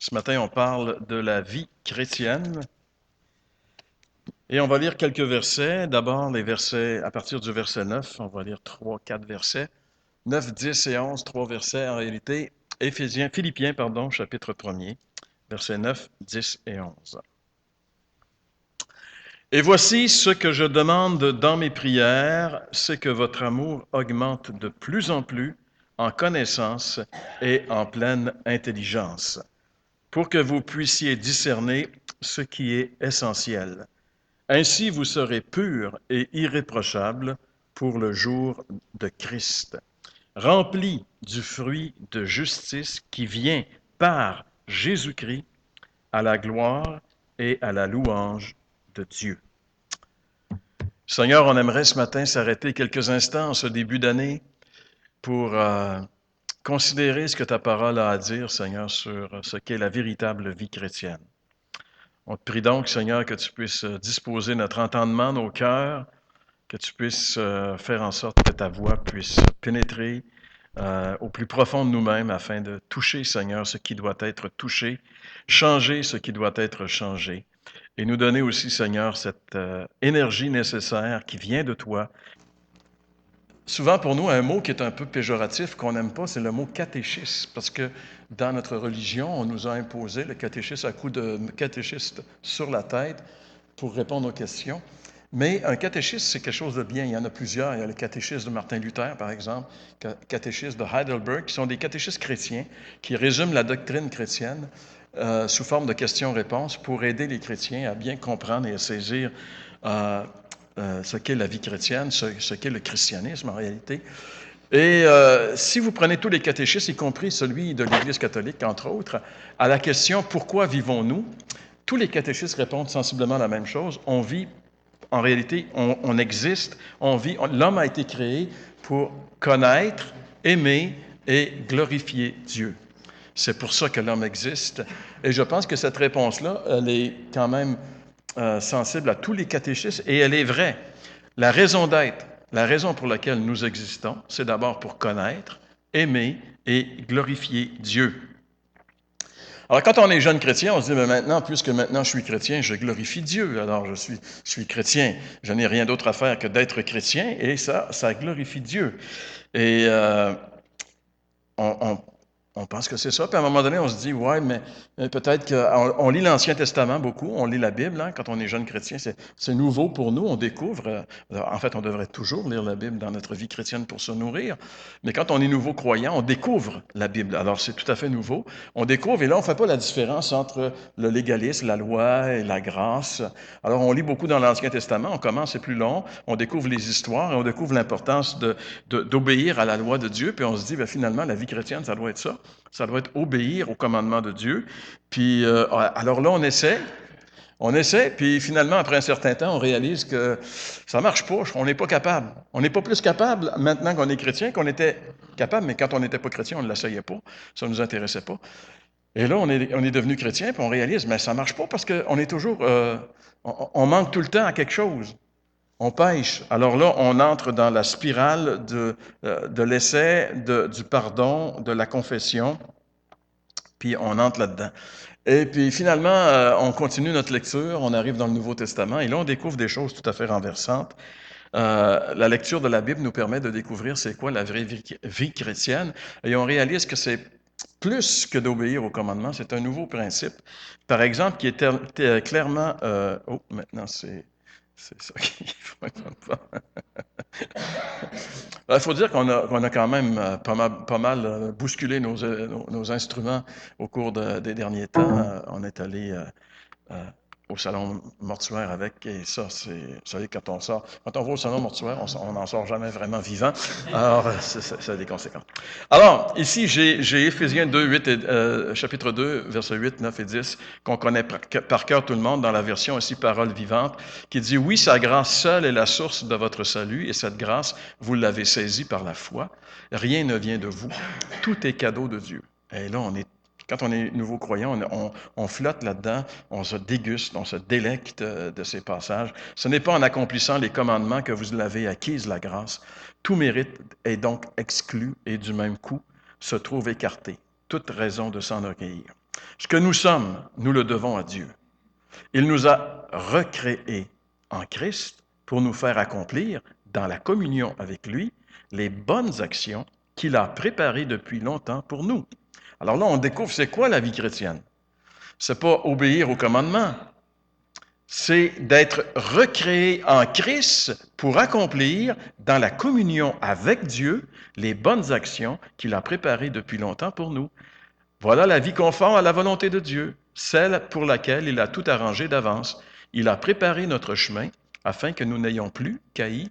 Ce matin, on parle de la vie chrétienne et on va lire quelques versets. D'abord, les versets à partir du verset 9, on va lire 3, 4 versets. 9, 10 et 11, 3 versets en réalité. Philippiens, chapitre 1er, versets 9, 10 et 11. Et voici ce que je demande dans mes prières, c'est que votre amour augmente de plus en plus en connaissance et en pleine intelligence, pour que vous puissiez discerner ce qui est essentiel. Ainsi, vous serez purs et irréprochables pour le jour de Christ, remplis du fruit de justice qui vient par Jésus-Christ à la gloire et à la louange de Dieu. Seigneur, on aimerait ce matin s'arrêter quelques instants en ce début d'année pour considérer ce que ta parole a à dire, Seigneur, sur ce qu'est la véritable vie chrétienne. On te prie donc, Seigneur, que tu puisses disposer notre entendement, nos cœurs, que tu puisses faire en sorte que ta voix puisse pénétrer au plus profond de nous-mêmes afin de toucher, Seigneur, ce qui doit être touché, changer ce qui doit être changé, et nous donner aussi, Seigneur, cette énergie nécessaire qui vient de toi. Souvent, pour nous, un mot qui est un peu péjoratif, qu'on n'aime pas, c'est le mot catéchisme, parce que dans notre religion, on nous a imposé le catéchisme à coup de catéchiste sur la tête pour répondre aux questions. Mais un catéchisme, c'est quelque chose de bien. Il y en a plusieurs. Il y a le catéchisme de Martin Luther, par exemple, le catéchisme de Heidelberg, qui sont des catéchistes chrétiens qui résument la doctrine chrétienne sous forme de questions-réponses pour aider les chrétiens à bien comprendre et à saisir ce qu'est la vie chrétienne, ce qu'est le christianisme en réalité. Et si vous prenez tous les catéchismes, y compris celui de l'Église catholique, entre autres, à la question « Pourquoi vivons-nous ?», tous les catéchismes répondent sensiblement la même chose. On vit, en réalité, on existe, on vit. L'homme a été créé pour connaître, aimer et glorifier Dieu. C'est pour ça que l'homme existe. Et je pense que cette réponse-là, elle est quand même sensible à tous les catéchismes, et elle est vraie. La raison d'être, la raison pour laquelle nous existons, c'est d'abord pour connaître, aimer et glorifier Dieu. Alors, quand on est jeune chrétien, on se dit, mais maintenant, puisque maintenant je suis chrétien, je glorifie Dieu. Alors, je suis chrétien. Je n'ai rien d'autre à faire que d'être chrétien, et ça glorifie Dieu. Et on pense que c'est ça. Puis à un moment donné, on se dit, ouais, mais peut-être qu'on lit l'Ancien Testament beaucoup, on lit la Bible, hein, quand on est jeune chrétien, c'est nouveau pour nous, on découvre. En fait, on devrait toujours lire la Bible dans notre vie chrétienne pour se nourrir. Mais quand on est nouveau croyant, on découvre la Bible. Alors, c'est tout à fait nouveau. On découvre, et là, on ne fait pas la différence entre le légalisme, la loi et la grâce. Alors, on lit beaucoup dans l'Ancien Testament, on commence, c'est plus long, on découvre les histoires, et on découvre l'importance d'obéir à la loi de Dieu, puis on se dit, bien, finalement, la vie chrétienne, ça doit être ça. Ça doit être obéir au commandement de Dieu. Puis, alors là, on essaie, puis finalement, après un certain temps, on réalise que ça marche pas, on n'est pas capable. On n'est pas plus capable maintenant qu'on est chrétien qu'on était capable, mais quand on n'était pas chrétien, on ne l'essayait pas, ça ne nous intéressait pas. Et là, on est devenu chrétien, puis on réalise, mais ça marche pas parce qu'on est toujours, on manque tout le temps à quelque chose. On pêche. Alors là, on entre dans la spirale de l'essai, du pardon, de la confession, puis on entre là-dedans. Et puis finalement, on continue notre lecture, on arrive dans le Nouveau Testament, et là, on découvre des choses tout à fait renversantes. La lecture de la Bible nous permet de découvrir c'est quoi la vraie vie chrétienne, et on réalise que c'est plus que d'obéir au commandement, c'est un nouveau principe. Par exemple, qui est clairement... maintenant c'est ça qu'il faut pas. Il faut dire qu'on a quand même pas mal bousculé nos instruments au cours des derniers temps. On est allé au salon mortuaire avec, et ça, vous savez, quand on va au salon mortuaire, on n'en sort jamais vraiment vivant. Alors, ça a des conséquences. Alors, ici, j'ai Éphésiens 2, 8 chapitre 2, versets 8, 9 et 10, qu'on connaît par cœur tout le monde dans la version aussi Parole vivante, qui dit « Oui, sa grâce seule est la source de votre salut, et cette grâce, vous l'avez saisie par la foi. Rien ne vient de vous. Tout est cadeau de Dieu. » Et là, quand on est nouveau croyant, on flotte là-dedans, on se déguste, on se délecte de ces passages. Ce n'est pas en accomplissant les commandements que vous l'avez acquise, la grâce. Tout mérite est donc exclu et du même coup se trouve écarté. Toute raison de s'enorgueillir. Ce que nous sommes, nous le devons à Dieu. Il nous a recréés en Christ pour nous faire accomplir, dans la communion avec lui, les bonnes actions qu'il a préparées depuis longtemps pour nous. Alors là, on découvre c'est quoi la vie chrétienne. C'est pas obéir aux commandements, c'est d'être recréé en Christ pour accomplir, dans la communion avec Dieu, les bonnes actions qu'il a préparées depuis longtemps pour nous. Voilà la vie conforme à la volonté de Dieu, celle pour laquelle il a tout arrangé d'avance. Il a préparé notre chemin afin que nous n'ayons plus qu'à y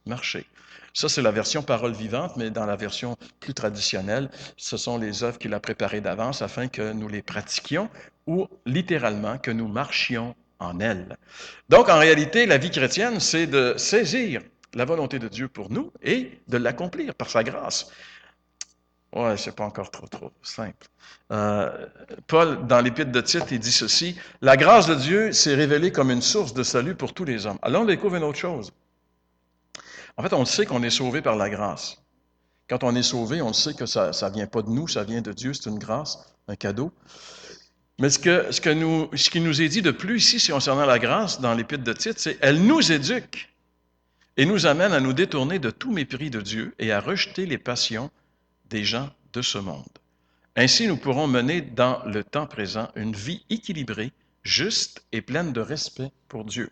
marcher. Ça, c'est la version parole vivante, mais dans la version plus traditionnelle, ce sont les œuvres qu'il a préparées d'avance afin que nous les pratiquions ou littéralement que nous marchions en elles. Donc, en réalité, la vie chrétienne, c'est de saisir la volonté de Dieu pour nous et de l'accomplir par sa grâce. Ouais, c'est pas encore trop simple. Paul, dans l'Épître de Tite, il dit ceci: la grâce de Dieu s'est révélée comme une source de salut pour tous les hommes. Alors, on découvre une autre chose. En fait, on sait qu'on est sauvé par la grâce. Quand on est sauvé, on sait que ça ne vient pas de nous, ça vient de Dieu, c'est une grâce, un cadeau. Mais ce qui nous est dit de plus ici, concernant la grâce, dans l'Épître de Tite, c'est elle nous éduque et nous amène à nous détourner de tout mépris de Dieu et à rejeter les passions des gens de ce monde. Ainsi, nous pourrons mener dans le temps présent une vie équilibrée, juste et pleine de respect pour Dieu.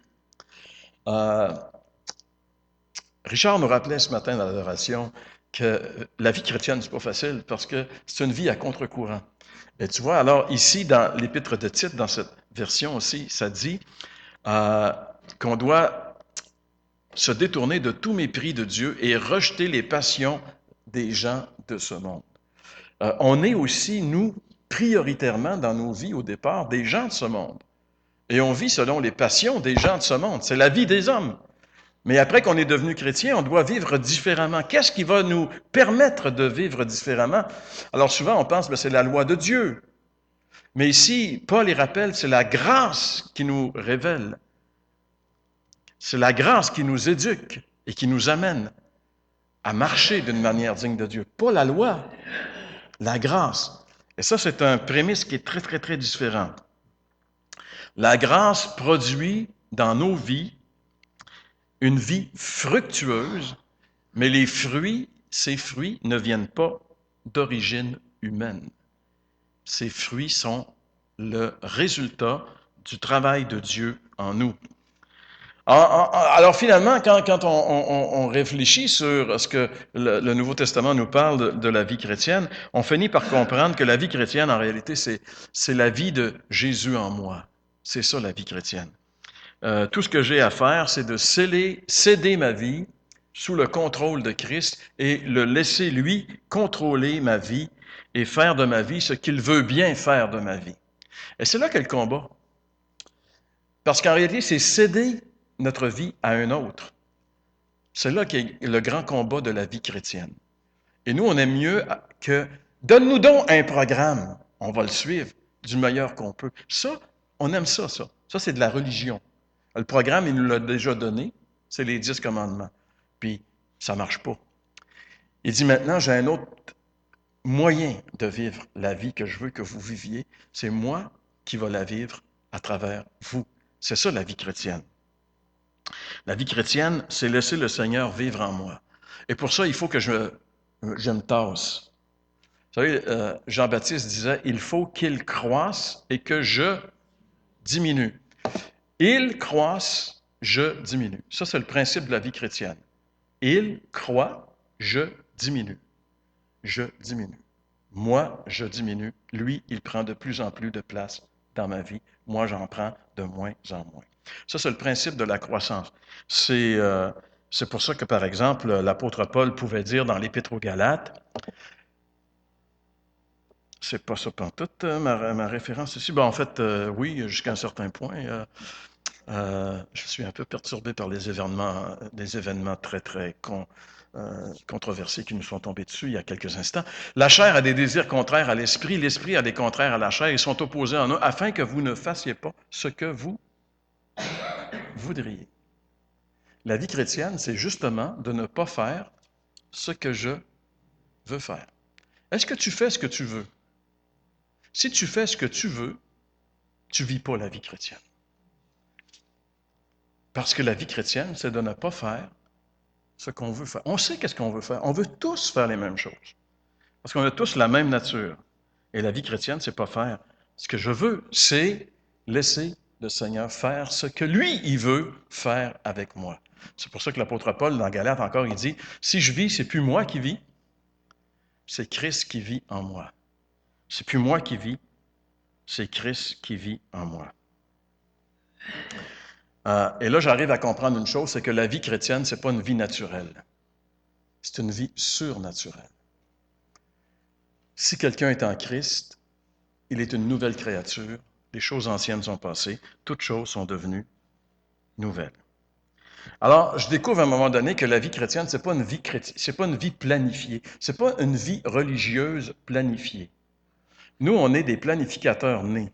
Richard nous rappelait ce matin dans l'adoration que la vie chrétienne, c'est pas facile parce que c'est une vie à contre-courant. Et tu vois, alors ici, dans l'Épître de Tite, dans cette version aussi, ça dit qu'on doit se détourner de tout mépris de Dieu et rejeter les passions des gens de ce monde. On est aussi, nous, prioritairement dans nos vies au départ, des gens de ce monde. Et on vit selon les passions des gens de ce monde. C'est la vie des hommes. Mais après qu'on est devenu chrétien, on doit vivre différemment. Qu'est-ce qui va nous permettre de vivre différemment? Alors souvent, on pense que c'est la loi de Dieu. Mais ici, Paul y rappelle, c'est la grâce qui nous révèle. C'est la grâce qui nous éduque et qui nous amène à marcher d'une manière digne de Dieu. Pas la loi, la grâce. Et ça, c'est un prémisse qui est très, très, très différent. La grâce produit dans nos vies une vie fructueuse, mais ces fruits ne viennent pas d'origine humaine. Ces fruits sont le résultat du travail de Dieu en nous. Alors finalement, quand on réfléchit sur ce que le Nouveau Testament nous parle de la vie chrétienne, on finit par comprendre que la vie chrétienne, en réalité, c'est la vie de Jésus en moi. C'est ça la vie chrétienne. Tout ce que j'ai à faire, c'est de céder ma vie sous le contrôle de Christ et le laisser, lui, contrôler ma vie et faire de ma vie ce qu'il veut bien faire de ma vie. Et c'est là qu'est le combat. Parce qu'en réalité, c'est céder notre vie à un autre. C'est là qu'est le grand combat de la vie chrétienne. Et nous, on aime mieux que donne-nous donc un programme, on va le suivre du meilleur qu'on peut. Ça, on aime ça. Ça, c'est de la religion. Le programme, il nous l'a déjà donné, c'est les 10 commandements. Puis, ça ne marche pas. Il dit maintenant, j'ai un autre moyen de vivre la vie que je veux que vous viviez. C'est moi qui vais la vivre à travers vous. C'est ça la vie chrétienne. La vie chrétienne, c'est laisser le Seigneur vivre en moi. Et pour ça, il faut que je me tasse. Vous savez, Jean-Baptiste disait, il faut qu'il croisse et que je diminue. Il croisse, je diminue. Ça, c'est le principe de la vie chrétienne. Il croît, je diminue. Je diminue. Moi, je diminue. Lui, il prend de plus en plus de place dans ma vie. Moi, j'en prends de moins en moins. Ça, c'est le principe de la croissance. C'est pour ça que, par exemple, l'apôtre Paul pouvait dire dans l'Épître aux Galates, c'est pas ça pantoute, ma référence ici. En fait, oui, jusqu'à un certain point. Je suis un peu perturbé par des événements très, très controversés qui nous sont tombés dessus il y a quelques instants. La chair a des désirs contraires à l'esprit, l'esprit a des contraires à la chair, ils sont opposés en eux, afin que vous ne fassiez pas ce que vous voudriez. La vie chrétienne, c'est justement de ne pas faire ce que je veux faire. Est-ce que tu fais ce que tu veux? Si tu fais ce que tu veux, tu ne vis pas la vie chrétienne. Parce que la vie chrétienne, c'est de ne pas faire ce qu'on veut faire. On sait qu'est-ce qu'on veut faire. On veut tous faire les mêmes choses. Parce qu'on a tous la même nature. Et la vie chrétienne, c'est pas faire ce que je veux, c'est laisser le Seigneur faire ce que lui, il veut faire avec moi. C'est pour ça que l'apôtre Paul, dans Galates encore, il dit, si je vis, c'est plus moi qui vis, c'est Christ qui vit en moi. C'est plus moi qui vis, c'est Christ qui vit en moi. Et là, j'arrive à comprendre une chose, c'est que la vie chrétienne, c'est pas une vie naturelle. C'est une vie surnaturelle. Si quelqu'un est en Christ, il est une nouvelle créature. Les choses anciennes sont passées. Toutes choses sont devenues nouvelles. Alors, je découvre à un moment donné que la vie chrétienne, c'est pas une vie c'est pas une vie planifiée. C'est pas une vie religieuse planifiée. Nous, on est des planificateurs nés.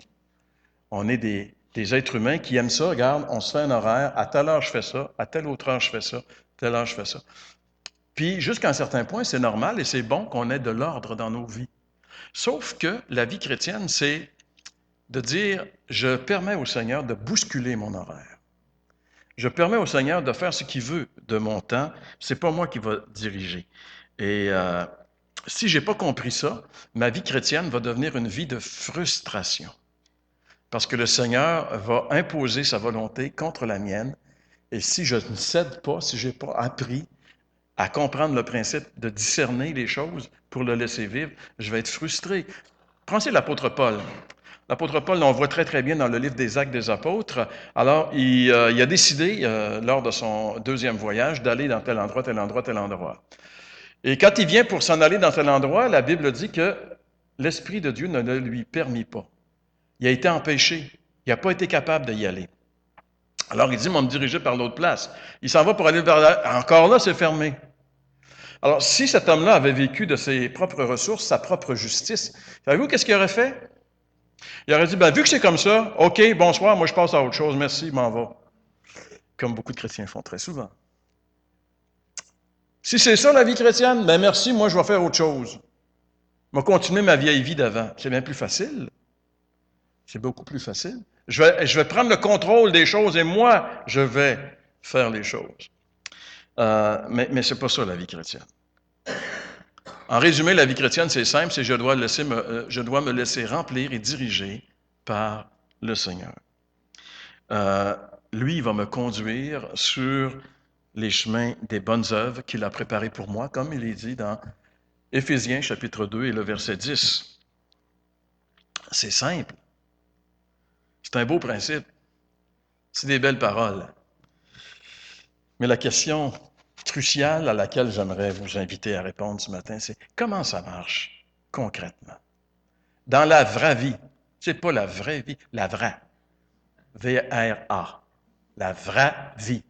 On est des êtres humains qui aiment ça. Regarde, on se fait un horaire. À telle heure, je fais ça. À telle autre heure, je fais ça. À telle heure, je fais ça. Puis, jusqu'à un certain point, c'est normal et c'est bon qu'on ait de l'ordre dans nos vies. Sauf que la vie chrétienne, c'est de dire, je permets au Seigneur de bousculer mon horaire. Je permets au Seigneur de faire ce qu'il veut de mon temps. C'est pas moi qui va diriger. Et si j'ai pas compris ça, ma vie chrétienne va devenir une vie de frustration. Parce que le Seigneur va imposer sa volonté contre la mienne. Et si je ne cède pas, si je n'ai pas appris à comprendre le principe de discerner les choses pour le laisser vivre, je vais être frustré. Pensez à l'apôtre Paul. L'apôtre Paul, on le voit très, très bien dans le livre des Actes des Apôtres. Alors, il a décidé, lors de son deuxième voyage, d'aller dans tel endroit, tel endroit, tel endroit. Et quand il vient pour s'en aller dans tel endroit, la Bible dit que l'Esprit de Dieu ne le lui permit pas. Il a été empêché. Il n'a pas été capable d'y aller. Alors, il dit, on va me diriger par l'autre place. Il s'en va pour aller vers là. Encore là, c'est fermé. Alors, si cet homme-là avait vécu de ses propres ressources, sa propre justice, savez-vous qu'est-ce qu'il aurait fait? Il aurait dit, vu que c'est comme ça, OK, bonsoir, moi je passe à autre chose, merci, m'en va. Comme beaucoup de chrétiens font très souvent. Si c'est ça la vie chrétienne, merci, moi je vais faire autre chose. Je vais continuer ma vieille vie d'avant. C'est bien plus facile. C'est beaucoup plus facile. Je vais prendre le contrôle des choses et moi, je vais faire les choses. Mais ce n'est pas ça la vie chrétienne. En résumé, la vie chrétienne, c'est simple, c'est je dois me laisser remplir et diriger par le Seigneur. Lui, il va me conduire sur les chemins des bonnes œuvres qu'il a préparées pour moi, comme il est dit dans Éphésiens chapitre 2 et le verset 10. C'est simple. C'est un beau principe. C'est des belles paroles. Mais la question cruciale à laquelle j'aimerais vous inviter à répondre ce matin, c'est comment ça marche concrètement? Dans la vraie vie. C'est pas la vraie vie, la vraie. V-R-A. La vraie vie.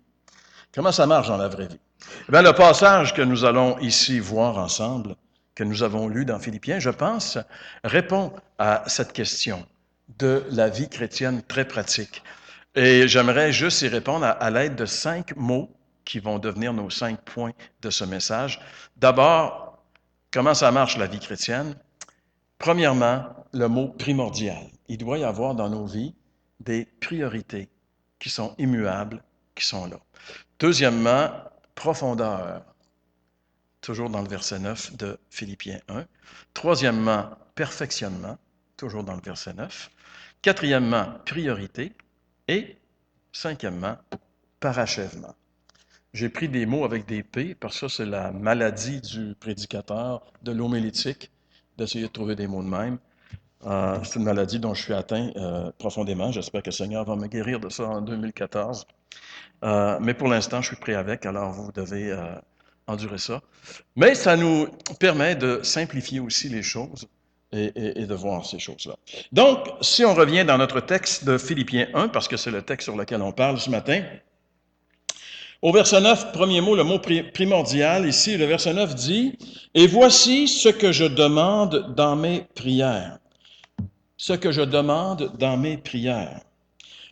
Comment ça marche dans la vraie vie? Bien, le passage que nous allons ici voir ensemble, que nous avons lu dans Philippiens, je pense, répond à cette question de la vie chrétienne très pratique. Et j'aimerais juste y répondre à l'aide de 5 mots qui vont devenir nos 5 points de ce message. D'abord, comment ça marche la vie chrétienne? Premièrement, le mot primordial. Il doit y avoir dans nos vies des priorités qui sont immuables, qui sont là. Deuxièmement, profondeur, toujours dans le verset 9 de Philippiens 1. Troisièmement, perfectionnement, toujours dans le verset 9. Quatrièmement, priorité. Et cinquièmement, parachèvement. J'ai pris des mots avec des P, parce que ça, c'est la maladie du prédicateur, de l'homilétique, d'essayer de trouver des mots de même. C'est une maladie dont je suis atteint profondément. J'espère que le Seigneur va me guérir de ça en 2014. Mais pour l'instant, je suis pris avec, alors vous devez endurer ça. Mais ça nous permet de simplifier aussi les choses et de voir ces choses-là. Donc, si on revient dans notre texte de Philippiens 1, parce que c'est le texte sur lequel on parle ce matin, au verset 9, premier mot, le mot primordial, ici, le verset 9 dit « Et voici ce que je demande dans mes prières. » Ce que je demande dans mes prières.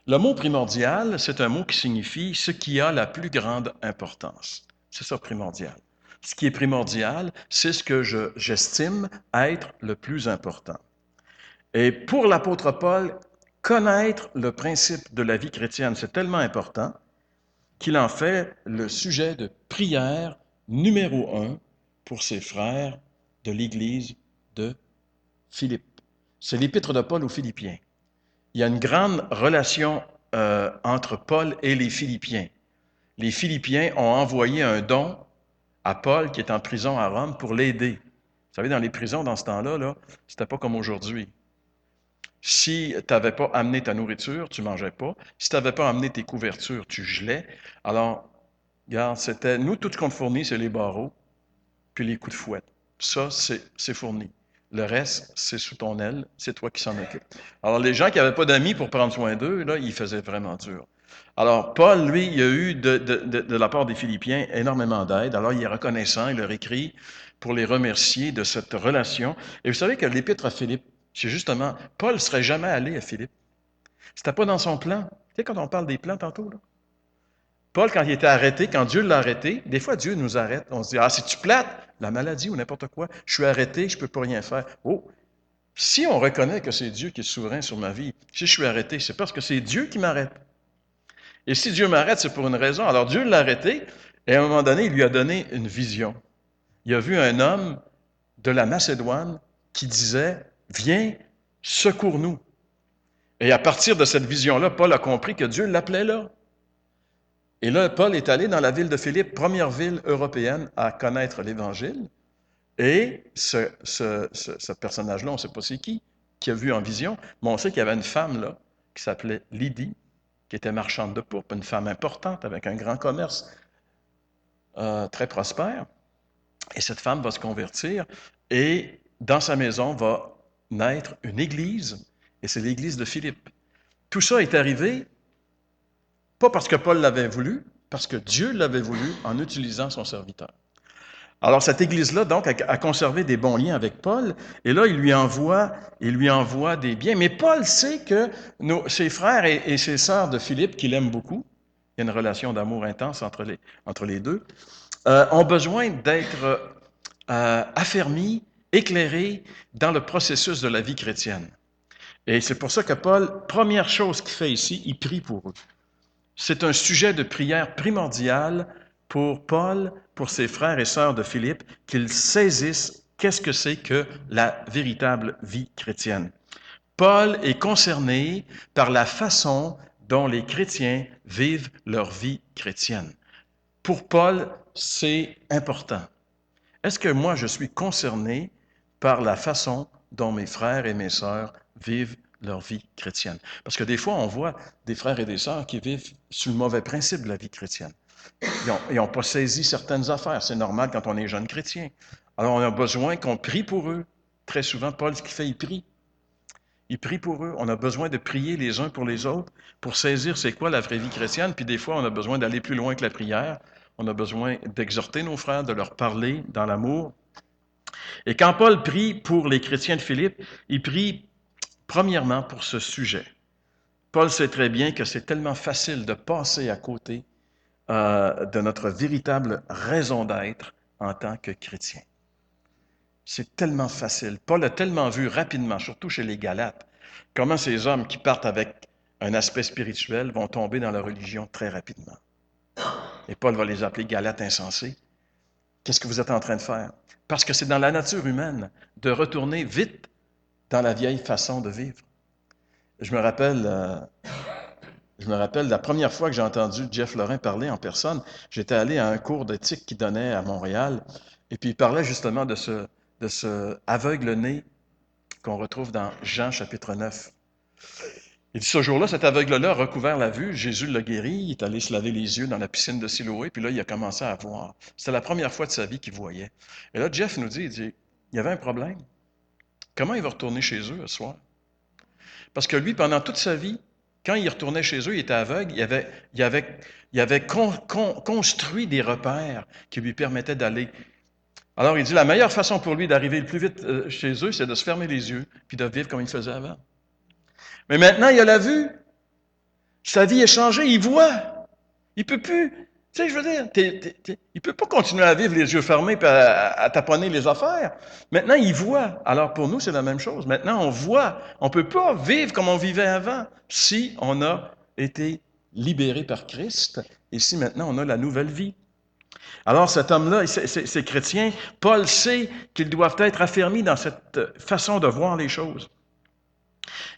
Le mot primordial, c'est un mot qui signifie ce qui a la plus grande importance. C'est ça, primordial. Ce qui est primordial, c'est ce que j'estime être le plus important. Et pour l'apôtre Paul, connaître le principe de la vie chrétienne, c'est tellement important qu'il en fait le sujet de prière numéro 1 pour ses frères de l'Église de Philippe. C'est l'épître de Paul aux Philippiens. Il y a une grande relation entre Paul et les Philippiens. Les Philippiens ont envoyé un don à Paul qui est en prison à Rome pour l'aider. Vous savez, dans les prisons, dans ce temps-là, c'était pas comme aujourd'hui. Si tu n'avais pas amené ta nourriture, tu ne mangeais pas. Si tu n'avais pas amené tes couvertures, tu gelais. Alors, regarde, nous, tout ce qu'on te fournit, c'est les barreaux, puis les coups de fouette. Ça, c'est fourni. Le reste, c'est sous ton aile, c'est toi qui s'en occupe. Alors, les gens qui n'avaient pas d'amis pour prendre soin d'eux, là, ils faisaient vraiment dur. Alors, Paul, lui, il a eu de la part des Philippiens énormément d'aide. Alors, il est reconnaissant, il leur écrit pour les remercier de cette relation. Et vous savez que l'épître à Philippe, c'est justement, Paul ne serait jamais allé à Philippe. C'était pas dans son plan. Tu sais, quand on parle des plans tantôt, là. Paul, quand il était arrêté, quand Dieu l'a arrêté, des fois Dieu nous arrête. On se dit, ah, c'est-tu plate? La maladie ou n'importe quoi. Je suis arrêté, je ne peux pas rien faire. Oh, si on reconnaît que c'est Dieu qui est souverain sur ma vie, si je suis arrêté, c'est parce que c'est Dieu qui m'arrête. Et si Dieu m'arrête, c'est pour une raison. Alors Dieu l'a arrêté, et à un moment donné, il lui a donné une vision. Il a vu un homme de la Macédoine qui disait, viens, secours-nous. Et à partir de cette vision-là, Paul a compris que Dieu l'appelait là. Et là, Paul est allé dans la ville de Philippe, première ville européenne à connaître l'Évangile. Et ce personnage-là, on ne sait pas c'est qui a vu en vision, mais on sait qu'il y avait une femme là, qui s'appelait Lydie, qui était marchande de pourpre, une femme importante avec un grand commerce très prospère. Et cette femme va se convertir et dans sa maison va naître une église, et c'est l'église de Philippe. Tout ça est arrivé pas parce que Paul l'avait voulu, parce que Dieu l'avait voulu en utilisant son serviteur. Alors, cette Église-là, donc, a conservé des bons liens avec Paul, et là, il lui envoie des biens. Mais Paul sait que ses frères et ses sœurs de Philippe, qu'il aime beaucoup, il y a une relation d'amour intense entre les deux, ont besoin d'être affermis, éclairés dans le processus de la vie chrétienne. Et c'est pour ça que Paul, première chose qu'il fait ici, il prie pour eux. C'est un sujet de prière primordial pour Paul, pour ses frères et sœurs de Philippe, qu'ils saisissent qu'est-ce que c'est que la véritable vie chrétienne. Paul est concerné par la façon dont les chrétiens vivent leur vie chrétienne. Pour Paul, c'est important. Est-ce que moi, je suis concerné par la façon dont mes frères et mes sœurs vivent leur vie chrétienne? Parce que des fois, on voit des frères et des sœurs qui vivent sur le mauvais principe de la vie chrétienne. Ils n'ont pas saisi certaines affaires. C'est normal quand on est jeune chrétien. Alors, on a besoin qu'on prie pour eux. Très souvent, Paul, ce qu'il fait, il prie. Il prie pour eux. On a besoin de prier les uns pour les autres pour saisir c'est quoi la vraie vie chrétienne. Puis des fois, on a besoin d'aller plus loin que la prière. On a besoin d'exhorter nos frères, de leur parler dans l'amour. Et quand Paul prie pour les chrétiens de Philippe, il prie premièrement pour ce sujet. Paul sait très bien que c'est tellement facile de passer à côté de notre véritable raison d'être en tant que chrétien. C'est tellement facile. Paul a tellement vu rapidement, surtout chez les Galates, comment ces hommes qui partent avec un aspect spirituel vont tomber dans la religion très rapidement. Et Paul va les appeler Galates insensés. Qu'est-ce que vous êtes en train de faire? Parce que c'est dans la nature humaine de retourner vite dans la vieille façon de vivre. Je me rappelle la première fois que j'ai entendu Jeff Lorrain parler en personne, j'étais allé à un cours d'éthique qu'il donnait à Montréal, et puis il parlait justement de ce aveugle-né qu'on retrouve dans Jean chapitre 9. Il dit, ce jour-là, cet aveugle-là a recouvert la vue, Jésus l'a guéri, il est allé se laver les yeux dans la piscine de Siloé, puis là, il a commencé à voir. C'était la première fois de sa vie qu'il voyait. Et là, Jeff nous dit, il y avait un problème. Comment il va retourner chez eux ce soir? Parce que lui, pendant toute sa vie, quand il retournait chez eux, il était aveugle, il avait construit des repères qui lui permettaient d'aller. Alors, il dit, la meilleure façon pour lui d'arriver le plus vite chez eux, c'est de se fermer les yeux, puis de vivre comme il faisait avant. Mais maintenant, il a la vue. Sa vie est changée, il voit. Il ne peut plus Tu sais, je veux dire, il ne peut pas continuer à vivre les yeux fermés et à taponner les affaires. Maintenant, il voit. Alors pour nous, c'est la même chose. Maintenant, on voit. On ne peut pas vivre comme on vivait avant si on a été libéré par Christ et si maintenant on a la nouvelle vie. Alors cet homme-là, ces chrétiens, Paul sait qu'ils doivent être affermis dans cette façon de voir les choses.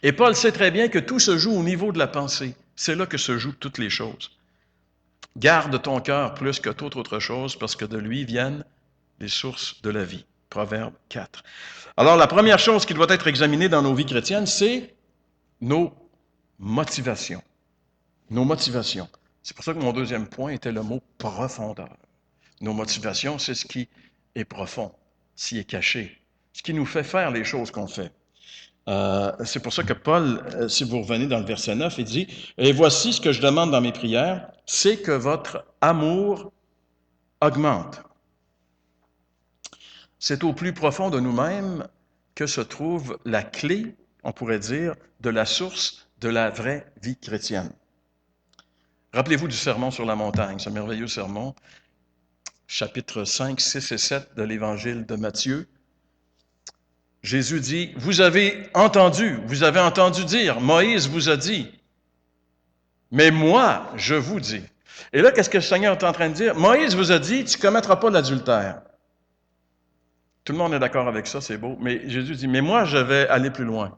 Et Paul sait très bien que tout se joue au niveau de la pensée. C'est là que se jouent toutes les choses. Garde ton cœur plus que toute autre chose, parce que de lui viennent les sources de la vie. Proverbe 4. Alors, la première chose qui doit être examinée dans nos vies chrétiennes, c'est nos motivations. Nos motivations. C'est pour ça que mon deuxième point était le mot profondeur. Nos motivations, c'est ce qui est profond, ce qui est caché, ce qui nous fait faire les choses qu'on fait. C'est pour ça que Paul, si vous revenez dans le verset 9, il dit « Et voici ce que je demande dans mes prières, c'est que votre amour augmente. » C'est au plus profond de nous-mêmes que se trouve la clé, on pourrait dire, de la source de la vraie vie chrétienne. Rappelez-vous du sermon sur la montagne, ce merveilleux sermon, chapitres 5, 6 et 7 de l'Évangile de Matthieu. Jésus dit, vous avez entendu dire, Moïse vous a dit, mais moi, je vous dis. Et là, qu'est-ce que le Seigneur est en train de dire? Moïse vous a dit, tu ne commettras pas l'adultère. Tout le monde est d'accord avec ça, c'est beau. Mais Jésus dit, mais moi, je vais aller plus loin.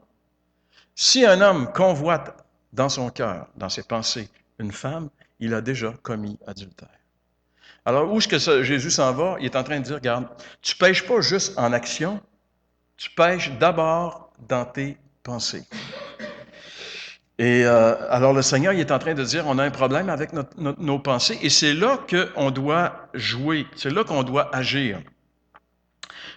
Si un homme convoite dans son cœur, dans ses pensées, une femme, il a déjà commis adultère. Alors, où est-ce que Jésus s'en va? Il est en train de dire, regarde, tu ne pêches pas juste en action, tu pêches d'abord dans tes pensées. Et alors le Seigneur, il est en train de dire, on a un problème avec nos pensées, et c'est là qu'on doit jouer, c'est là qu'on doit agir.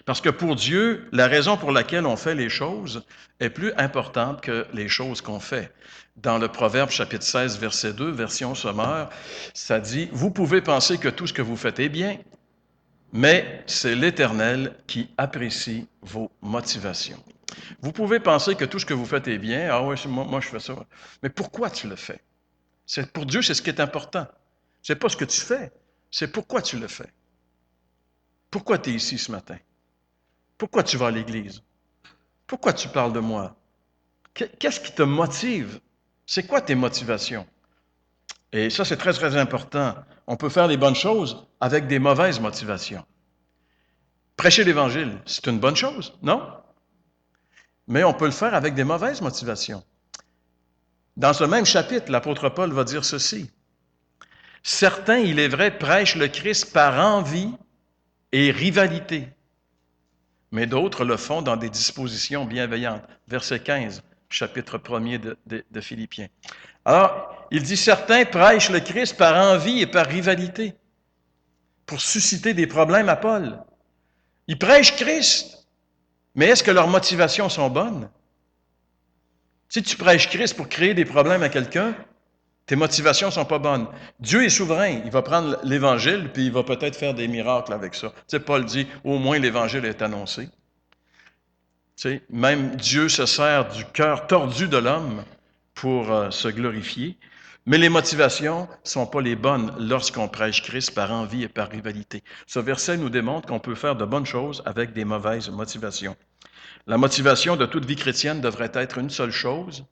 Parce que pour Dieu, la raison pour laquelle on fait les choses est plus importante que les choses qu'on fait. Dans le Proverbe chapitre 16, verset 2, version sommaire, ça dit, vous pouvez penser que tout ce que vous faites est bien, mais c'est l'Éternel qui apprécie vos motivations. Vous pouvez penser que tout ce que vous faites est bien. Ah oui, moi je fais ça. Mais pourquoi tu le fais? Pour Dieu, c'est ce qui est important. C'est pas ce que tu fais, c'est pourquoi tu le fais. Pourquoi tu es ici ce matin? Pourquoi tu vas à l'église? Pourquoi tu parles de moi? Qu'est-ce qui te motive? C'est quoi tes motivations? Et ça, c'est très, très important. On peut faire les bonnes choses avec des mauvaises motivations. Prêcher l'Évangile, c'est une bonne chose, non? Mais on peut le faire avec des mauvaises motivations. Dans ce même chapitre, l'apôtre Paul va dire ceci. Certains, il est vrai, prêchent le Christ par envie et rivalité, mais d'autres le font dans des dispositions bienveillantes. Verset 15, chapitre 1er de Philippiens. Alors, il dit, certains prêchent le Christ par envie et par rivalité, pour susciter des problèmes à Paul. Ils prêchent Christ, mais est-ce que leurs motivations sont bonnes? Si tu prêches Christ pour créer des problèmes à quelqu'un, tes motivations ne sont pas bonnes. Dieu est souverain. Il va prendre l'Évangile, puis il va peut-être faire des miracles avec ça. Tu sais, Paul dit, au moins l'Évangile est annoncé. Tu sais, même Dieu se sert du cœur tordu de l'homme pour se glorifier. Mais les motivations ne sont pas les bonnes lorsqu'on prêche Christ par envie et par rivalité. Ce verset nous démontre qu'on peut faire de bonnes choses avec des mauvaises motivations. La motivation de toute vie chrétienne devrait être une seule chose.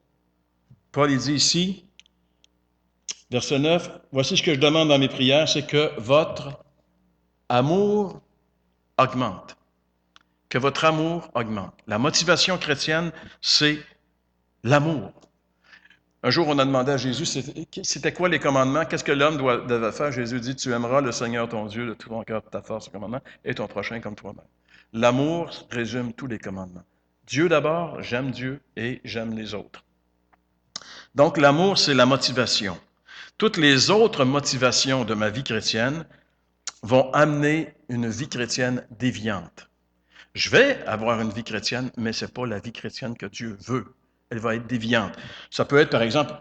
Paul dit ici, verset 9, « Voici ce que je demande dans mes prières, c'est que votre amour augmente. » Que votre amour augmente. La motivation chrétienne, c'est l'amour. Un jour, on a demandé à Jésus, c'était quoi les commandements? Qu'est-ce que l'homme devait faire? Jésus dit, tu aimeras le Seigneur ton Dieu de tout ton cœur, de ta force, ce commandement, et ton prochain comme toi-même. L'amour résume tous les commandements. Dieu d'abord, j'aime Dieu et j'aime les autres. Donc, l'amour, c'est la motivation. Toutes les autres motivations de ma vie chrétienne vont amener une vie chrétienne déviante. Je vais avoir une vie chrétienne, mais ce n'est pas la vie chrétienne que Dieu veut. Elle va être déviante. Ça peut être, par exemple,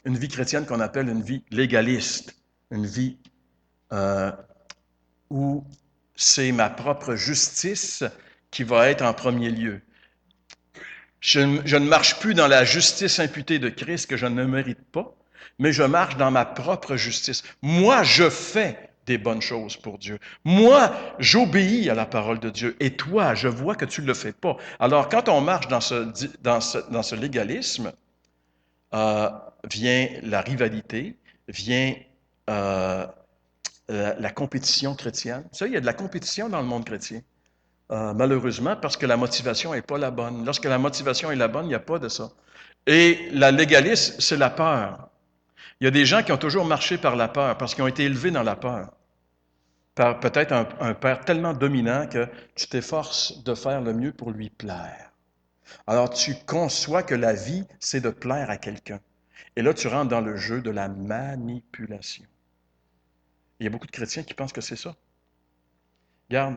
une vie chrétienne qu'on appelle une vie légaliste, une vie où c'est ma propre justice qui va être en premier lieu. Je ne marche plus dans la justice imputée de Christ que je ne mérite pas. mais je marche dans ma propre justice. Moi, je fais des bonnes choses pour Dieu. Moi, j'obéis à la parole de Dieu. Et toi, je vois que tu ne le fais pas. Alors, quand on marche dans ce légalisme, euh, vient la rivalité, vient euh, la compétition chrétienne. Ça, il y a de la compétition dans le monde chrétien. Malheureusement, parce que la motivation n'est pas la bonne. Lorsque la motivation est la bonne, il n'y a pas de ça. Et la légalisme, c'est la peur. Il y a des gens qui ont toujours marché par la peur, parce qu'ils ont été élevés dans la peur. Par peut-être un père tellement dominant que tu t'efforces de faire le mieux pour lui plaire. Alors tu conçois que la vie, c'est de plaire à quelqu'un. Et là, tu rentres dans le jeu de la manipulation. Il y a beaucoup de chrétiens qui pensent que c'est ça. Regarde,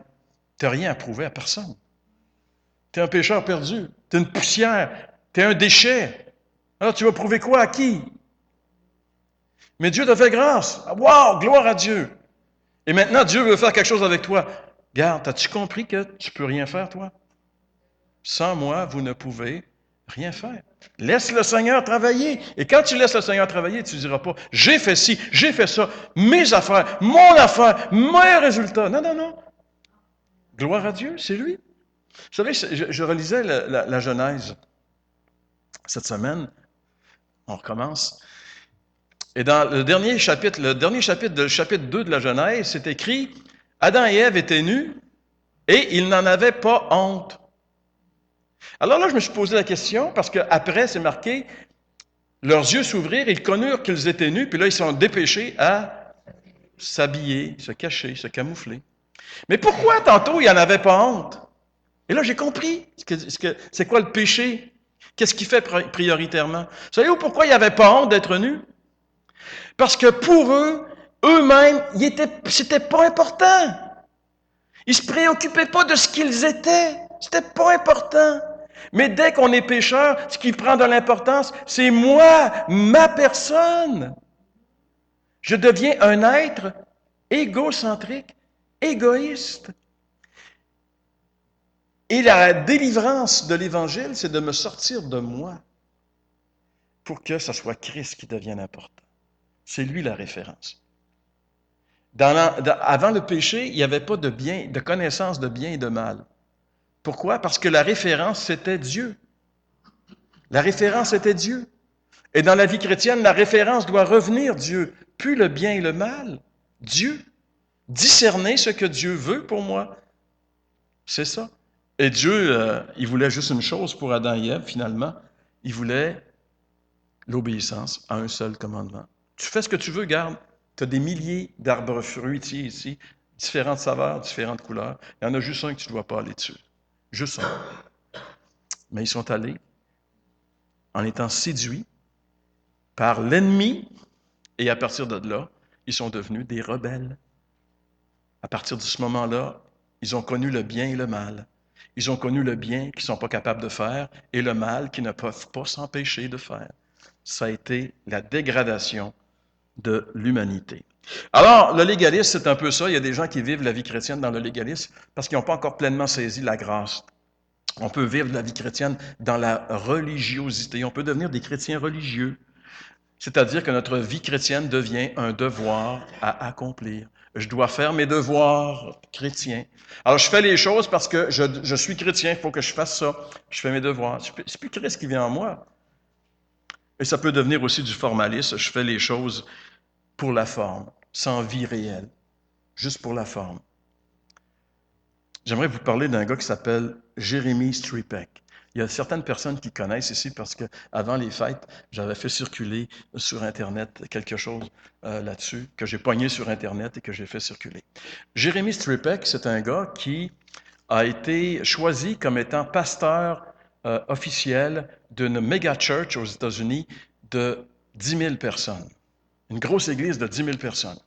tu n'as rien à prouver à personne. Tu es un pécheur perdu. Tu es une poussière. Tu es un déchet. Alors, tu vas prouver quoi à qui? Mais Dieu te fait grâce. Wow, gloire à Dieu. Et maintenant, Dieu veut faire quelque chose avec toi. Regarde, as-tu compris que tu ne peux rien faire, toi? Sans moi, vous ne pouvez rien faire. Laisse le Seigneur travailler. Et quand tu laisses le Seigneur travailler, tu ne diras pas, j'ai fait ci, j'ai fait ça, mes affaires, mes résultats. Non, non, non. Gloire à Dieu, c'est lui. Vous savez, je relisais la Genèse cette semaine. On recommence. Et dans le dernier chapitre du chapitre 2 de la Genèse, c'est écrit, Adam et Ève étaient nus et ils n'en avaient pas honte. Alors là, je me suis posé la question, parce qu'après, c'est marqué, leurs yeux s'ouvrirent, ils connurent qu'ils étaient nus, puis là, ils sont dépêchés à s'habiller, se cacher, se camoufler. Mais pourquoi tantôt, ils n'en avaient pas honte? Et là, j'ai compris c'est quoi le péché. Qu'est-ce qu'il fait prioritairement? Savez-vous pourquoi ils n'avaient pas honte d'être nus? Parce que pour eux, eux-mêmes, c'était pas important. Ils se préoccupaient pas de ce qu'ils étaient. C'était pas important. Mais dès qu'on est pécheur, ce qui prend de l'importance, c'est moi, ma personne. Je deviens un être égocentrique, égoïste. Et la délivrance de l'Évangile, c'est de me sortir de moi pour que ce soit Christ qui devienne important. C'est lui la référence. Avant le péché, il n'y avait pas de connaissance de bien et de mal. Pourquoi? Parce que la référence, c'était Dieu. La référence était Dieu. Et dans la vie chrétienne, la référence doit revenir Dieu. Plus le bien et le mal, Dieu. Discerner ce que Dieu veut pour moi. C'est ça. Et Dieu, il voulait juste une chose pour Adam et Ève, finalement. Il voulait l'obéissance à un seul commandement. Tu fais ce que tu veux, garde. Tu as des milliers d'arbres fruitiers ici, différentes saveurs, différentes couleurs. Il y en a juste un que tu ne dois pas aller dessus. Juste un. Mais ils sont allés en étant séduits par l'ennemi, et à partir de là, ils sont devenus des rebelles. À partir de ce moment-là, ils ont connu le bien et le mal. Ils ont connu le bien qu'ils ne sont pas capables de faire et le mal qu'ils ne peuvent pas s'empêcher de faire. Ça a été la dégradation de l'humanité. Alors, le légalisme, c'est un peu ça. Il y a des gens qui vivent la vie chrétienne dans le légalisme parce qu'ils n'ont pas encore pleinement saisi la grâce. On peut vivre la vie chrétienne dans la religiosité. On peut devenir des chrétiens religieux. C'est-à-dire que notre vie chrétienne devient un devoir à accomplir. Je dois faire mes devoirs chrétiens. Alors, je fais les choses parce que je suis chrétien, il faut que je fasse ça. Je fais mes devoirs. C'est plus Christ qui vient en moi. Et ça peut devenir aussi du formalisme. Je fais les choses pour la forme, sans vie réelle, juste pour la forme. J'aimerais vous parler d'un gars qui s'appelle Jeremy Stripek. Il y a certaines personnes qui connaissent ici parce qu'avant les fêtes, j'avais fait circuler sur Internet quelque chose là-dessus, que j'ai pogné sur Internet et que j'ai fait circuler. Jeremy Stripek, c'est un gars qui a été choisi comme étant pasteur officiel d'une méga church aux États-Unis de 10 000 personnes. Une grosse église de 10 000 personnes.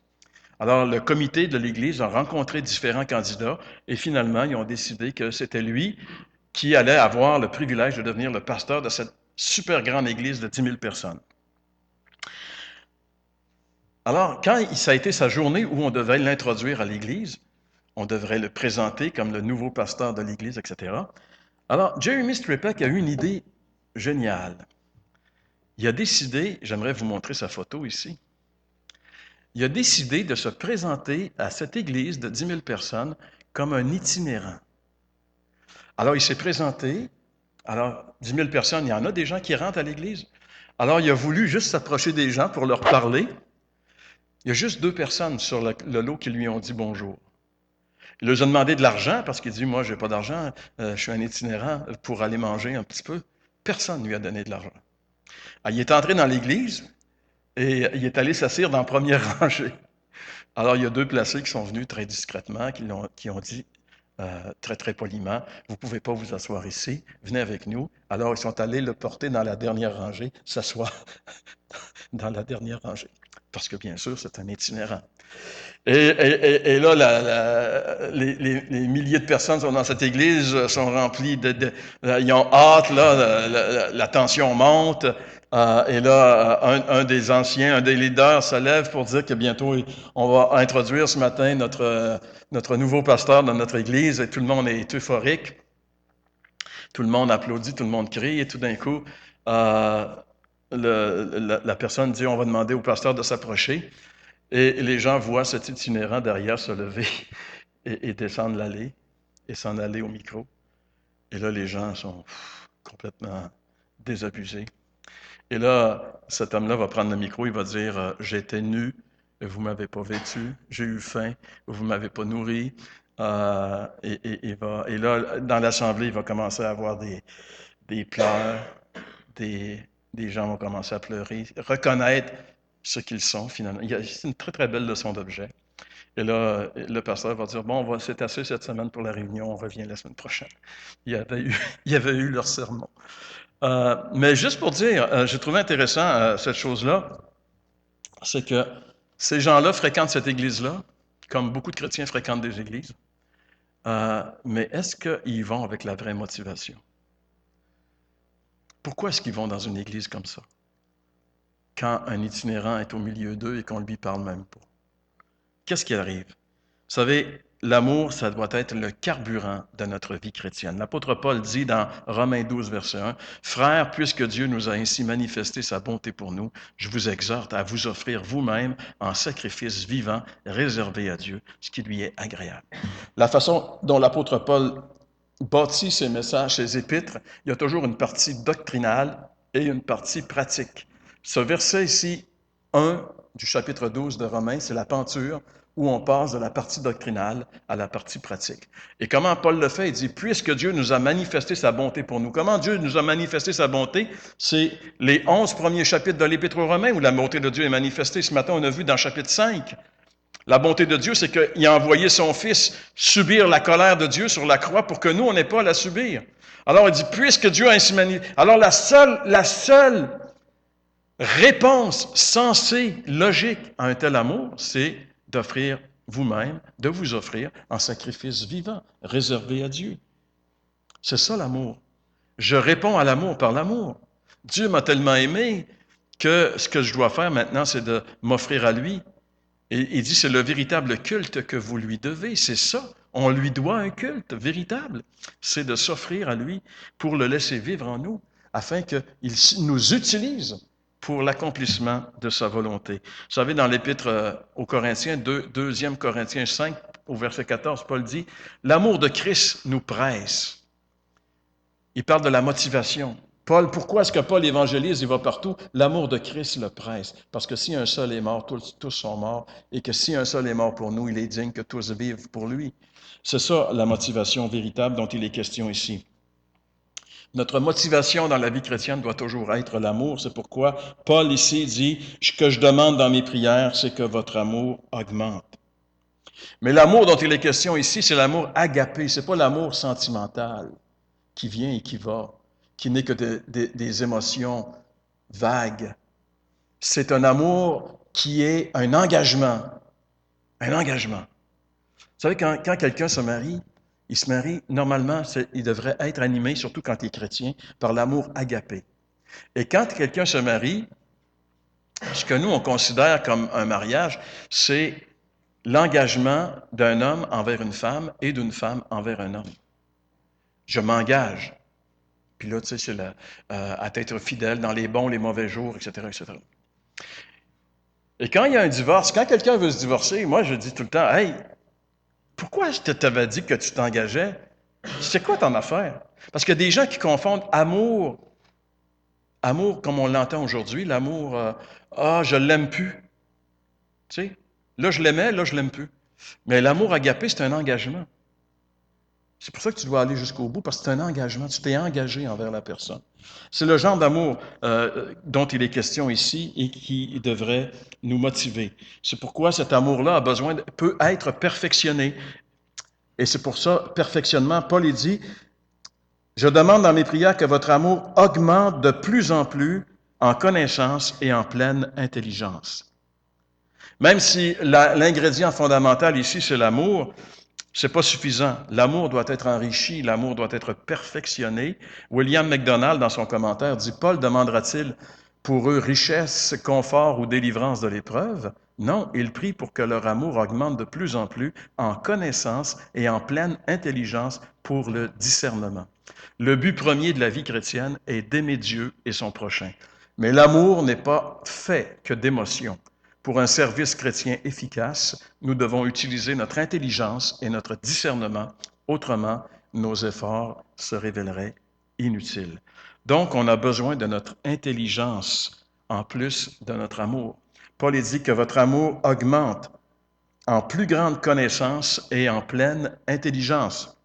Alors, le comité de l'Église a rencontré différents candidats et finalement, ils ont décidé que c'était lui qui allait avoir le privilège de devenir le pasteur de cette super grande église de 10 000 personnes. Alors, quand ça a été sa journée où on devait l'introduire à l'Église, on devrait le présenter comme le nouveau pasteur de l'Église, etc. Alors, Jeremy Stripek a eu une idée géniale. il a décidé, j'aimerais vous montrer sa photo ici, il a décidé de se présenter à cette église de 10 000 personnes comme un itinérant. Alors, il s'est présenté. Alors, 10 000 personnes, il y en a des gens qui rentrent à l'église. Alors, il a voulu juste s'approcher des gens pour leur parler. Il y a juste 2 personnes sur le lot qui lui ont dit bonjour. Il leur a demandé de l'argent parce qu'il dit, moi, je n'ai pas d'argent, je suis un itinérant pour aller manger un petit peu. Personne ne lui a donné de l'argent. Alors, il est entré dans l'église et il est allé s'asseoir dans la première rangée. Alors, il y a 2 placés qui sont venus très discrètement, qui ont dit très, très poliment, vous ne pouvez pas vous asseoir ici, venez avec nous. Alors, ils sont allés le porter dans la dernière rangée, s'asseoir dans la dernière rangée. Parce que, bien sûr, c'est un itinérant. Et là, les milliers de personnes sont dans cette église, sont remplies ils ont hâte, là, la tension monte. Et là, un des anciens, un des leaders se lève pour dire que bientôt, on va introduire ce matin notre nouveau pasteur dans notre église. Et tout le monde est euphorique. Tout le monde applaudit, tout le monde crie. Et tout d'un coup, la personne dit, on va demander au pasteur de s'approcher. Et les gens voient cet itinérant derrière se lever et descendre l'allée et s'en aller au micro. Et là, les gens sont complètement désabusés. Et là, cet homme-là va prendre le micro, il va dire « J'étais nu, vous ne m'avez pas vêtu, j'ai eu faim, vous ne m'avez pas nourri. » Et là, dans l'assemblée, il va commencer à avoir des pleurs, des gens vont commencer à pleurer, reconnaître ce qu'ils sont finalement. C'est une très, très belle leçon d'objet. Et là, le pasteur va dire, bon, c'est assez cette semaine pour la réunion, on revient la semaine prochaine. Il y avait eu leur sermon. Mais juste pour dire, j'ai trouvé intéressant cette chose-là, c'est que ces gens-là fréquentent cette église-là, comme beaucoup de chrétiens fréquentent des églises. Mais est-ce qu'ils vont avec la vraie motivation? Pourquoi est-ce qu'ils vont dans une église comme ça? Quand un itinérant est au milieu d'eux et qu'on ne lui parle même pas. Qu'est-ce qui arrive? Vous savez, l'amour, ça doit être le carburant de notre vie chrétienne. L'apôtre Paul dit dans Romains 12, verset 1, « Frères, puisque Dieu nous a ainsi manifesté sa bonté pour nous, je vous exhorte à vous offrir vous-même en sacrifice vivant, réservé à Dieu, ce qui lui est agréable. » La façon dont l'apôtre Paul bâtit ses messages, ses épîtres, il y a toujours une partie doctrinale et une partie pratique. Ce verset ici, 1 du chapitre 12 de Romains, c'est la penture où on passe de la partie doctrinale à la partie pratique. Et comment Paul le fait? Il dit, puisque Dieu nous a manifesté sa bonté pour nous. Comment Dieu nous a manifesté sa bonté? C'est les 11 premiers chapitres de l'Épître aux Romains où la bonté de Dieu est manifestée. Ce matin, on a vu dans le chapitre 5. La bonté de Dieu, c'est qu'il a envoyé son Fils subir la colère de Dieu sur la croix pour que nous, on n'ait pas à la subir. Alors, il dit, puisque Dieu a ainsi manifesté... Alors, la seule réponse sensée, logique à un tel amour, c'est d'offrir vous-même, de vous offrir en sacrifice vivant, réservé à Dieu. C'est ça l'amour. Je réponds à l'amour par l'amour. Dieu m'a tellement aimé que ce que je dois faire maintenant, c'est de m'offrir à lui. Et il dit, c'est le véritable culte que vous lui devez. C'est ça. On lui doit un culte véritable. C'est de s'offrir à lui pour le laisser vivre en nous, afin qu'il nous utilise pour l'accomplissement de sa volonté. Vous savez, dans l'Épître aux Corinthiens, 2 Corinthiens 5, au verset 14, Paul dit, « L'amour de Christ nous presse. » Il parle de la motivation. Paul, pourquoi est-ce que Paul évangélise, il va partout? L'amour de Christ le presse. Parce que si un seul est mort, tous sont morts, et que si un seul est mort pour nous, il est digne que tous vivent pour lui. C'est ça la motivation véritable dont il est question ici. Notre motivation dans la vie chrétienne doit toujours être l'amour. C'est pourquoi Paul ici dit, ce que je demande dans mes prières, c'est que votre amour augmente. Mais l'amour dont il est question ici, c'est l'amour agapé. C'est pas l'amour sentimental qui vient et qui va, qui n'est que des émotions vagues. C'est un amour qui est un engagement. Un engagement. Vous savez, quand quelqu'un se marie, il se marie, normalement, il devrait être animé, surtout quand il est chrétien, par l'amour agapé. Et quand quelqu'un se marie, ce que nous, on considère comme un mariage, c'est l'engagement d'un homme envers une femme et d'une femme envers un homme. Je m'engage. Puis là, tu sais, c'est à être fidèle dans les bons, les mauvais jours, etc., etc. Et quand il y a un divorce, quand quelqu'un veut se divorcer, moi, je dis tout le temps, « Hey, pourquoi je t'avais dit que tu t'engageais? C'est quoi ton affaire? » Parce qu'il y a des gens qui confondent amour comme on l'entend aujourd'hui, l'amour, je l'aime plus. Tu sais, là, je l'aimais, là, je l'aime plus. Mais l'amour agapé, c'est un engagement. C'est pour ça que tu dois aller jusqu'au bout, parce que c'est un engagement. Tu t'es engagé envers la personne. C'est le genre d'amour dont il est question ici et qui devrait nous motiver. C'est pourquoi cet amour-là peut être perfectionné. Et c'est pour ça, perfectionnement, Paul il dit, « Je demande dans mes prières que votre amour augmente de plus en plus en connaissance et en pleine intelligence. » Même si l'ingrédient fondamental ici, c'est l'amour, c'est pas suffisant. L'amour doit être enrichi, l'amour doit être perfectionné. William MacDonald, dans son commentaire, dit, « Paul demandera-t-il pour eux richesse, confort ou délivrance de l'épreuve? Non, il prie pour que leur amour augmente de plus en plus en connaissance et en pleine intelligence pour le discernement. » Le but premier de la vie chrétienne est d'aimer Dieu et son prochain. Mais l'amour n'est pas fait que d'émotions. Pour un service chrétien efficace, nous devons utiliser notre intelligence et notre discernement. Autrement, nos efforts se révéleraient inutiles. Donc, on a besoin de notre intelligence en plus de notre amour. Paul dit que votre amour augmente en plus grande connaissance et en pleine intelligence.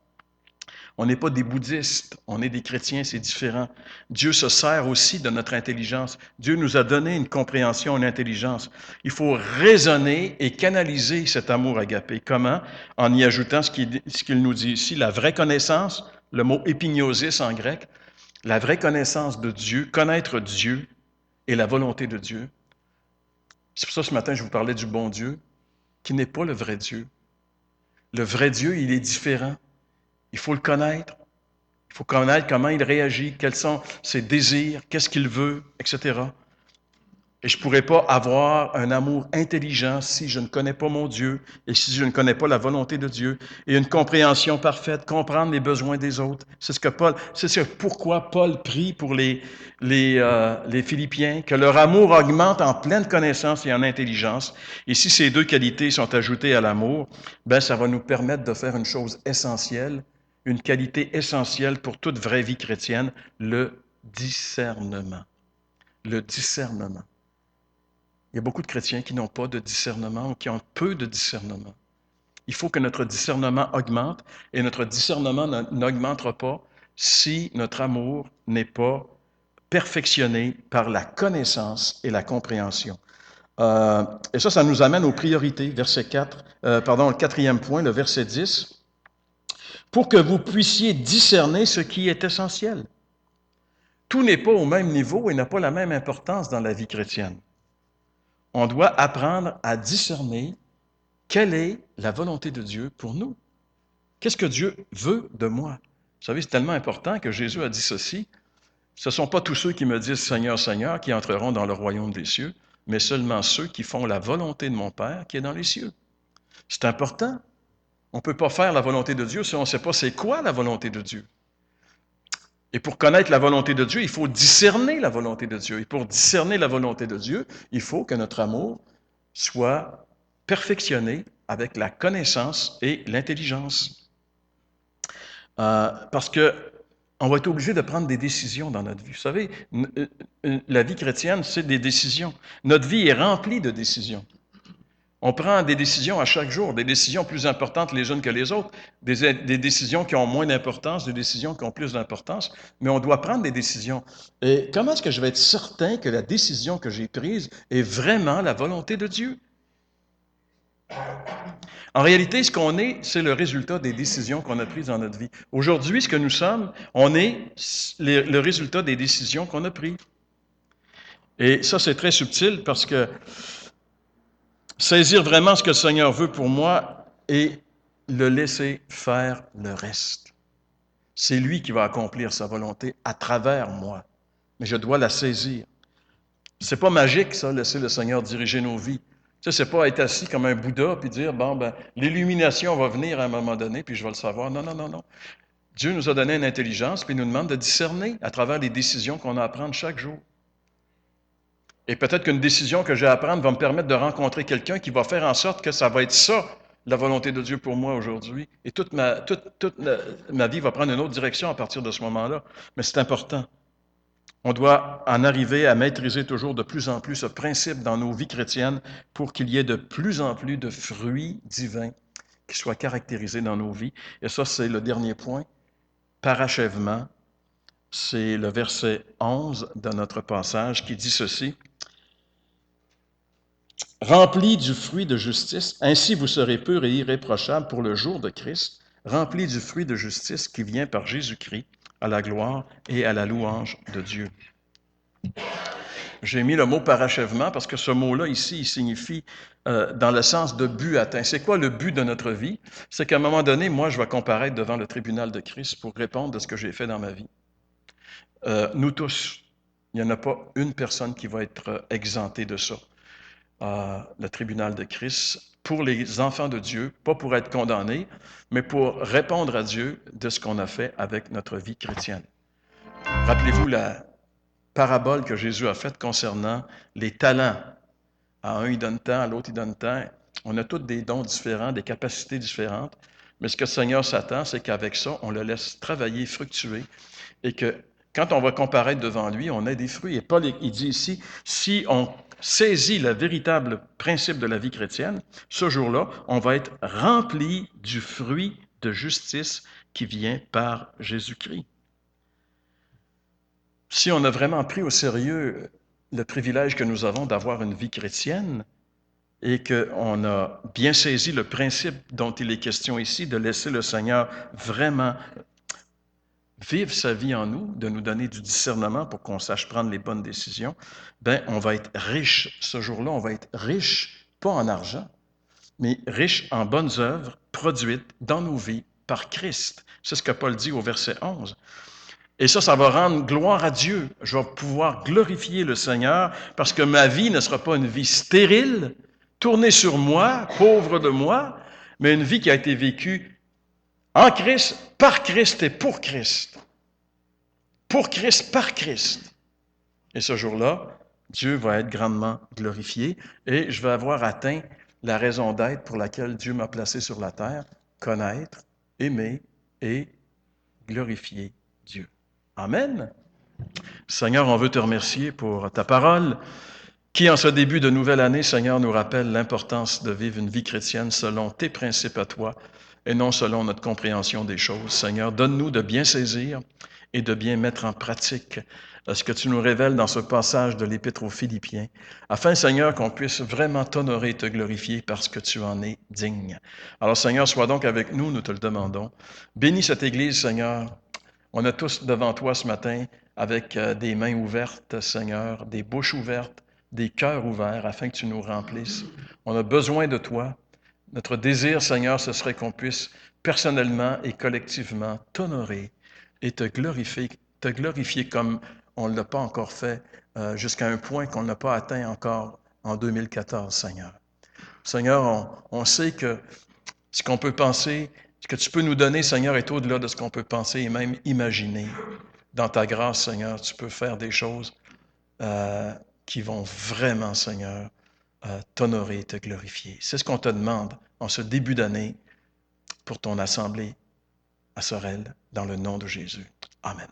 On n'est pas des bouddhistes, on est des chrétiens, c'est différent. Dieu se sert aussi de notre intelligence. Dieu nous a donné une compréhension, une intelligence. Il faut raisonner et canaliser cet amour agapé. Comment? En y ajoutant ce qu'il nous dit ici, la vraie connaissance, le mot épignosis en grec, la vraie connaissance de Dieu, connaître Dieu et la volonté de Dieu. C'est pour ça ce matin, je vous parlais du bon Dieu, qui n'est pas le vrai Dieu. Le vrai Dieu, il est différent. Il faut le connaître. Il faut connaître comment il réagit, quels sont ses désirs, qu'est-ce qu'il veut, etc. Et je ne pourrais pas avoir un amour intelligent si je ne connais pas mon Dieu et si je ne connais pas la volonté de Dieu et une compréhension parfaite, comprendre les besoins des autres. C'est pourquoi Paul prie pour les Philippiens, que leur amour augmente en pleine connaissance et en intelligence. Et si ces deux qualités sont ajoutées à l'amour, ben ça va nous permettre de faire une chose essentielle, une qualité essentielle pour toute vraie vie chrétienne, le discernement. Le discernement. Il y a beaucoup de chrétiens qui n'ont pas de discernement ou qui ont peu de discernement. Il faut que notre discernement augmente et notre discernement n'augmentera pas si notre amour n'est pas perfectionné par la connaissance et la compréhension. Et ça nous amène aux priorités, le quatrième point, le verset 10. Pour que vous puissiez discerner ce qui est essentiel. Tout n'est pas au même niveau et n'a pas la même importance dans la vie chrétienne. On doit apprendre à discerner quelle est la volonté de Dieu pour nous. Qu'est-ce que Dieu veut de moi? Vous savez, c'est tellement important que Jésus a dit ceci. Ce ne sont pas tous ceux qui me disent « Seigneur, Seigneur » qui entreront dans le royaume des cieux, mais seulement ceux qui font la volonté de mon Père qui est dans les cieux. C'est important. On ne peut pas faire la volonté de Dieu si on ne sait pas c'est quoi la volonté de Dieu. Et pour connaître la volonté de Dieu, il faut discerner la volonté de Dieu. Et pour discerner la volonté de Dieu, il faut que notre amour soit perfectionné avec la connaissance et l'intelligence. Parce que on va être obligé de prendre des décisions dans notre vie. Vous savez, la vie chrétienne, c'est des décisions. Notre vie est remplie de décisions. On prend des décisions à chaque jour, des décisions plus importantes les unes que les autres, des décisions qui ont moins d'importance, des décisions qui ont plus d'importance, mais on doit prendre des décisions. Et comment est-ce que je vais être certain que la décision que j'ai prise est vraiment la volonté de Dieu? En réalité, ce qu'on est, c'est le résultat des décisions qu'on a prises dans notre vie. Aujourd'hui, ce que nous sommes, on est le résultat des décisions qu'on a prises. Et ça, c'est très subtil parce que saisir vraiment ce que le Seigneur veut pour moi et le laisser faire le reste. C'est lui qui va accomplir sa volonté à travers moi, mais je dois la saisir. C'est pas magique, ça, laisser le Seigneur diriger nos vies. Tu sais, c'est pas être assis comme un Bouddha puis dire, l'illumination va venir à un moment donné puis je vais le savoir. Non, non, non, non. Dieu nous a donné une intelligence, puis il nous demande de discerner à travers les décisions qu'on a à prendre chaque jour. Et peut-être qu'une décision que j'ai à prendre va me permettre de rencontrer quelqu'un qui va faire en sorte que ça va être ça, la volonté de Dieu pour moi aujourd'hui. Et toute ma vie va prendre une autre direction à partir de ce moment-là. Mais c'est important. On doit en arriver à maîtriser toujours de plus en plus ce principe dans nos vies chrétiennes pour qu'il y ait de plus en plus de fruits divins qui soient caractérisés dans nos vies. Et ça, c'est le dernier point. Parachèvement, c'est le verset 11 de notre passage qui dit ceci. Remplis du fruit de justice, ainsi vous serez purs et irréprochables pour le jour de Christ, remplis du fruit de justice qui vient par Jésus-Christ, à la gloire et à la louange de Dieu. J'ai mis le mot parachèvement parce que ce mot-là ici, il signifie dans le sens de but atteint. C'est quoi le but de notre vie? C'est qu'à un moment donné, moi, je vais comparaître devant le tribunal de Christ pour répondre de ce que j'ai fait dans ma vie. Nous tous, il n'y en a pas une personne qui va être exemptée de ça. Le tribunal de Christ, pour les enfants de Dieu, pas pour être condamnés, mais pour répondre à Dieu de ce qu'on a fait avec notre vie chrétienne. Rappelez-vous la parabole que Jésus a faite concernant les talents. À un, il donne tant, à l'autre, il donne tant. On a tous des dons différents, des capacités différentes, mais ce que le Seigneur s'attend, c'est qu'avec ça, on le laisse travailler, fructuer, et que quand on va comparaître devant lui, on a des fruits. Et Paul, il dit ici, si on saisit le véritable principe de la vie chrétienne, ce jour-là, on va être rempli du fruit de justice qui vient par Jésus-Christ. Si on a vraiment pris au sérieux le privilège que nous avons d'avoir une vie chrétienne et qu'on a bien saisi le principe dont il est question ici, de laisser le Seigneur vraiment vivre sa vie en nous, de nous donner du discernement pour qu'on sache prendre les bonnes décisions, ben on va être riche ce jour-là, on va être riche, pas en argent, mais riche en bonnes œuvres produites dans nos vies par Christ. C'est ce que Paul dit au verset 11. Et ça va rendre gloire à Dieu. Je vais pouvoir glorifier le Seigneur parce que ma vie ne sera pas une vie stérile, tournée sur moi, pauvre de moi, mais une vie qui a été vécue en Christ, par Christ et pour Christ. Pour Christ, par Christ. Et ce jour-là, Dieu va être grandement glorifié et je vais avoir atteint la raison d'être pour laquelle Dieu m'a placé sur la terre, connaître, aimer et glorifier Dieu. Amen. Seigneur, on veut te remercier pour ta parole qui, en ce début de nouvelle année, Seigneur, nous rappelle l'importance de vivre une vie chrétienne selon tes principes à toi et non selon notre compréhension des choses. Seigneur, donne-nous de bien saisir et de bien mettre en pratique ce que tu nous révèles dans ce passage de l'Épître aux Philippiens, afin, Seigneur, qu'on puisse vraiment t'honorer et te glorifier parce que tu en es digne. Alors, Seigneur, sois donc avec nous, nous te le demandons. Bénis cette Église, Seigneur. On a tous devant toi ce matin avec des mains ouvertes, Seigneur, des bouches ouvertes, des cœurs ouverts, afin que tu nous remplisses. On a besoin de toi. Notre désir, Seigneur, ce serait qu'on puisse personnellement et collectivement t'honorer et te glorifier comme on ne l'a pas encore fait jusqu'à un point qu'on n'a pas atteint encore en 2014, Seigneur. Seigneur, on sait que ce qu'on peut penser, ce que tu peux nous donner, Seigneur, est au-delà de ce qu'on peut penser et même imaginer. Dans ta grâce, Seigneur, tu peux faire des choses qui vont vraiment, Seigneur, t'honorer et te glorifier. C'est ce qu'on te demande en ce début d'année pour ton assemblée à Sorel, dans le nom de Jésus. Amen.